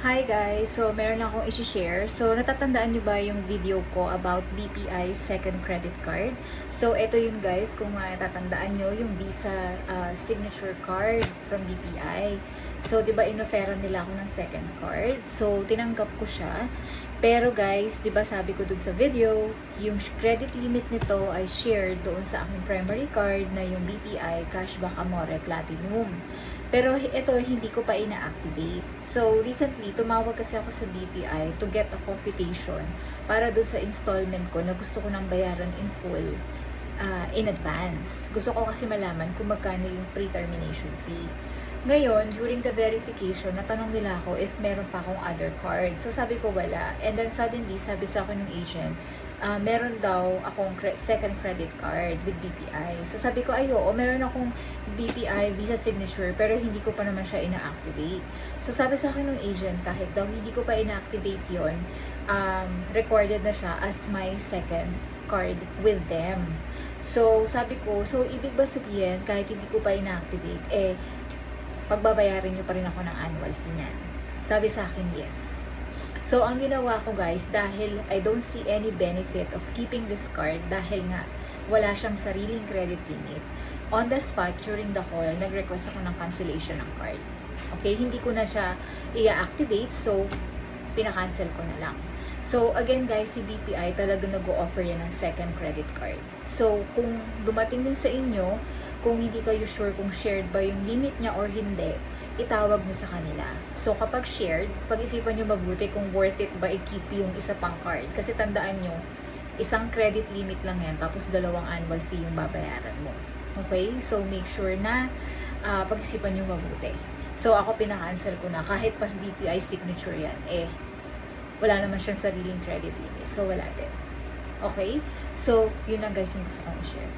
Hi guys! So, meron akong i-share. So, natatandaan nyo ba yung video ko about BPI second credit card? So, ito yun guys, kung natatandaan nyo, yung Visa signature card from BPI. So, di ba inoferan nila ako ng second card? So, tinanggap ko siya. Pero guys, di ba sabi ko dun sa video, yung credit limit nito ay shared doon sa aking primary card na yung BPI Cashback Amore Platinum. Pero ito, hindi ko pa ina-activate. So, recently, tumawag kasi ako sa BPI to get a computation para doon sa installment ko na gusto ko nang bayaran in full in advance. Gusto ko kasi malaman kung magkano yung pre-termination fee. Ngayon, during the verification, natanong nila ako if meron pa akong other cards. So, sabi ko wala. And then, suddenly, sabi sa akin ng agent, meron daw akong second credit card with BPI. So, sabi ko, oo, meron akong BPI Visa Signature, pero hindi ko pa naman siya ina-activate. So, sabi sa akin ng agent, kahit daw hindi ko pa ina-activate yon, recorded na siya as my second card with them. So, sabi ko, so, ibig ba sabihin, kahit hindi ko pa ina-activate, pagbabayarin nyo pa rin ako ng annual fee niyan? Sabi sa akin, yes. So, ang ginawa ko guys, dahil I don't see any benefit of keeping this card, dahil nga wala siyang sariling credit limit, on the spot, during the call, nag-request ako ng cancellation ng card. Okay, hindi ko na siya i-activate, so, pinakancel ko na lang. So, again guys, si BPI talaga nag-o-offer yan ng second credit card. So, kung dumating dun sa inyo, kung hindi kayo sure kung shared ba yung limit niya or hindi, itawag nyo sa kanila. So, kapag shared, pag-isipan nyo mabuti kung worth it ba i-keep yung isa pang card. Kasi tandaan nyo, isang credit limit lang yan, tapos 2 annual fee yung babayaran mo. Okay? So, make sure na pag-isipan nyo mabuti. So, ako pinakancel ko na. Kahit pas BPI signature yan, wala naman siyang sariling credit limit. So, wala din. Okay? So, yun lang guys yung gusto kong i-share.